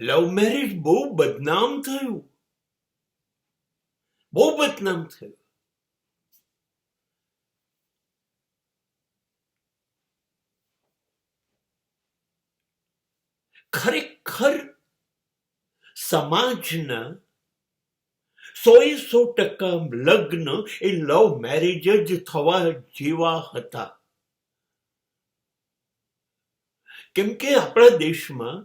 Love marriage બહુ બદનામ થયું, બહુ બદનામ થયું. ખરેખર સમાજના 100% લગ્ન એ લવ મેરેજ જ થવા જેવા હતા. કેમ કે આપણા દેશમાં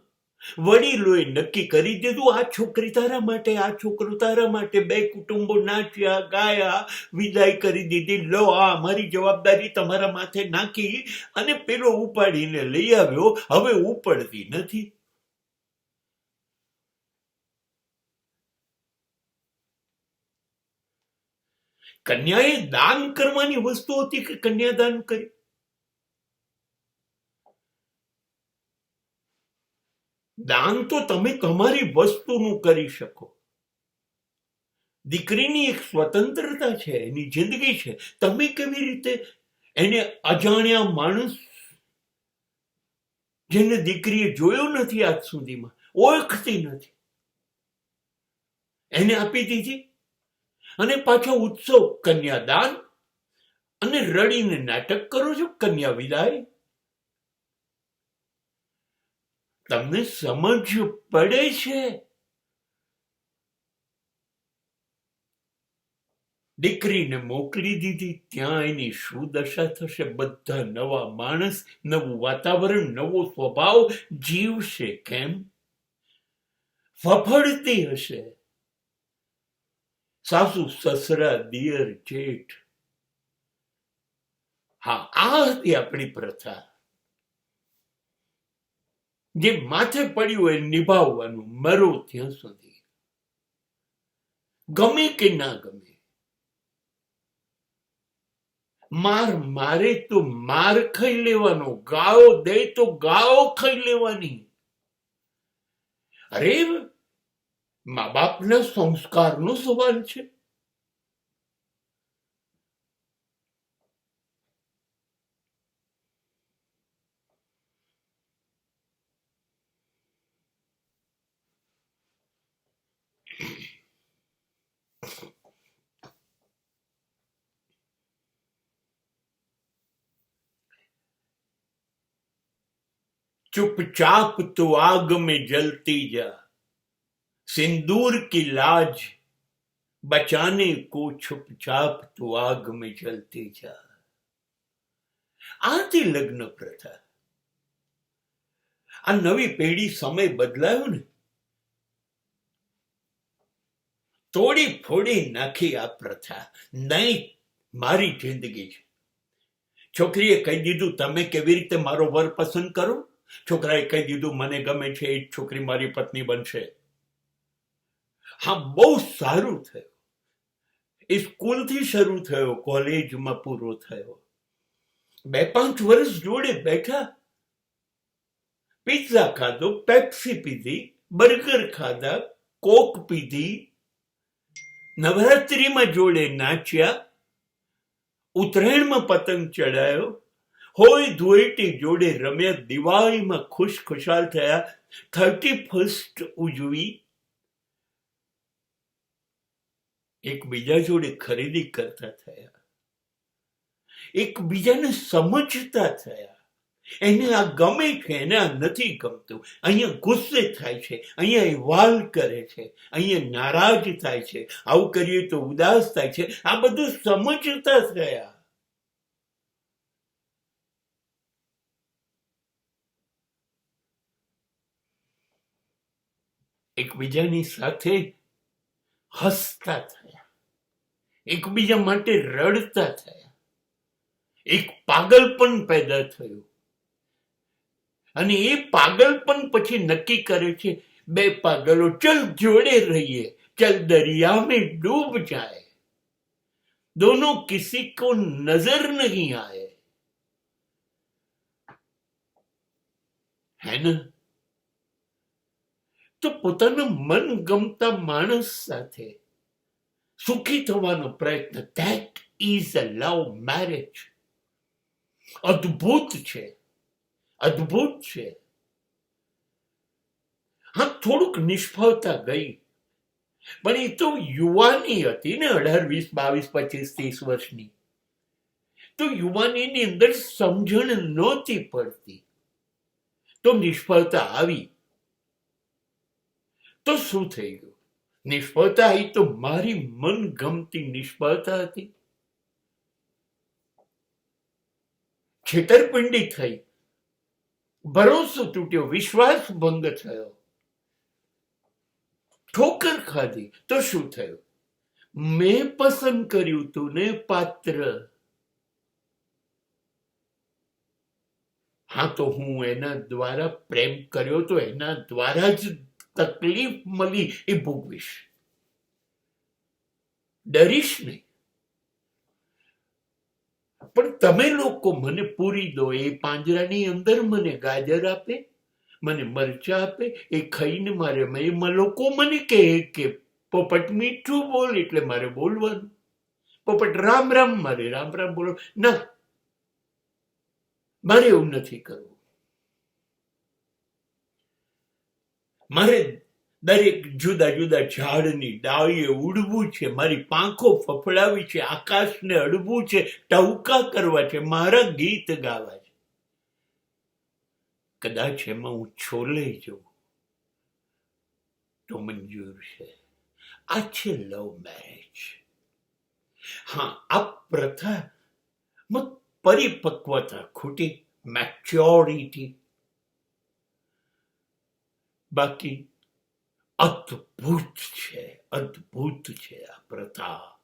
વડીલોએ નક્કી કરી દીધું, આ છોકરી તારા માટે, આ છોકરો તારા માટે. બે કુટુંબો નાચ્યા ગાયા, વિદાય કરી દીધી. લો આ અમારી જવાબદારી તમારા માથે નાખી અને પેલો ઉપાડીને લઈ આવ્યો, હવે ઉપડતી નથી. કન્યાએ દાન કરવાની વસ્તુ હતી કે કન્યાદાન કરી? દાન તો તમે તમારી વસ્તુનું કરી શકો. દીકરીની એક સ્વતંત્રતા છે, એની જિંદગી છે. તમે કેવી રીતે એને અજાણ્યા માણસ, જેને દીકરીએ જોયો નથી આજ સુધીમાં, ઓળખતી નથી, એને આપી દીધી? અને પાછો ઉત્સવ કન્યાદાન, અને રડીને નાટક કરો છો કન્યા વિદાય. તમને સમજ પડે છે? દીકરીને મોકલી દીધી, ત્યાં એની શું દશા થશે? બધા નવા માણસ, નવું વાતાવરણ, નવો સ્વભાવ જીવશે. કેમ? ફફડતી હશે. સાસુ સસરા દિયર જેઠ. હા, આ હતી આપણી પ્રથા. જે માથે પડ્યું હોય નિભાવવાનું, મરો ત્યાં સુધી, ગમે કે ના ગમે. માર મારે તો માર ખાઈ લેવાનો, ગાળો દે તો ગાળો ખાઈ લેવાની. અરે મા બાપના સંસ્કારનો સવાલ છે. चुपचाप तो आग में जलती जा, सिंदूर की लाज बचाने को चुपचाप तो आग में जलती जा. આથી લગ્ન પ્રથા. આ નવી પેઢી, સમય બદલાયો ને, તોડી ફોડી નાખી આ પ્રથા. નહીં, મારી જિંદગી છે. છોકરીએ કહી દીધું તમે કેવી રીતે મારો વર પસંદ કરો, છોકરાએ કહી દીધું મને ગમે છે એ છોકરી મારી પત્ની બનશે. હા, બહુ સારું થયું. એ સ્કૂલથી શરૂ થયો, કોલેજમાં પૂરો થયો. 2-5 વર્ષ જોડે બેઠા, પિઝા ખાધો, પેપ્સી પીધી, બર્ગર ખાધા, કોક પીધી, નવરાત્રીમાં જોડે નાચ્યા, ઉત્તરાયણમાં પતંગ ચડાયો, હોય ધુળેટી જોડે રમ્યા, દિવાળીમાં ખુશ ખુશાલ થયા, 31st ઉજવી, એકબીજા જોડે ખરીદી કરતા થયા, એકબીજાને સમજતા થયા. એને આ ગમે છે, એને આ નથી ગમતું. અહીંયા ગુસ્સે થાય છે, અહીંયા વાલ કરે છે, અહીંયા નારાજ થાય છે, આવું કરીએ તો ઉદાસ થાય છે. આ બધું સમજતા થયા. એકબીજાની સાથે હસતા થયા, એકબીજા માટે રડતા થયા. એક પાગલપન પેદા થયું, અને એ પાગલપન પછી નક્કી કરે છે બે પાગલો ચલ જોડે રહીએ, चल दरिया में डूब जाए, दोनों किसी को नजर नहीं आए. है ना? તો પોતાના મનગમતા માણસ સાથે સુખી થવાનો પ્રયત્ન, that is a love marriage. અદ્ભુત છે, અદ્ભુત છે. હા, થોડુંક નિષ્ફળતા ગઈ, પણ એ તો યુવાની હતી ને, 18, 20, 22, 25, 30 વર્ષની. તો યુવાનીની અંદર સમજણ નહોતી પડતી, તો નિષ્ફળતા આવી. તો શું થઈ ગયું? નિષ્ફળતા આવી તો મારી મનગમતી નિષ્ફળતા હતી. છેતરપિંડી થઈ, ભરોસો તૂટ્યો, વિશ્વાસ ભંગ થયો, ઠોકર ખાધી. તો શું થયું? મેં પસંદ કર્યું તું ને પાત્ર. હા, તો હું એના દ્વારા પ્રેમ કર્યો તો એના દ્વારા જ તકલીફ મળી એ ભોગવીશ, ડરીશ નહીં. પણ તમે લોકો મને પૂરી દો, એ પાંજરાની અંદર મને ગાજર આપે, મને મરચા આપે, એ ખાઈને મારે લોકો મને કહે કે પોપટ મીઠું બોલ, એટલે મારે બોલવાનું. પોપટ રામ રામ, મારે રામ રામ બોલો. ના, મારે એવું નથી કરવું. મારે દરેક જુદા જુદા ઝાડની ડાળીએ ઉડવું છે, મારી પાંખો ફફડાવી છે, આકાશને અડવું છે, ટહુકા કરવા છે, મારા ગીત ગાવા છે. કદાચ એમાં હું છોલે જઉં તો મંજૂર છે. આ છે લવ મેરેજ. હા, આ પ્રથામાં પરિપક્વતા ખૂટી, મેચ્યોરિટી. બાકી અદ્ભુત છે, અદ્ભુત છે આ પ્રથા.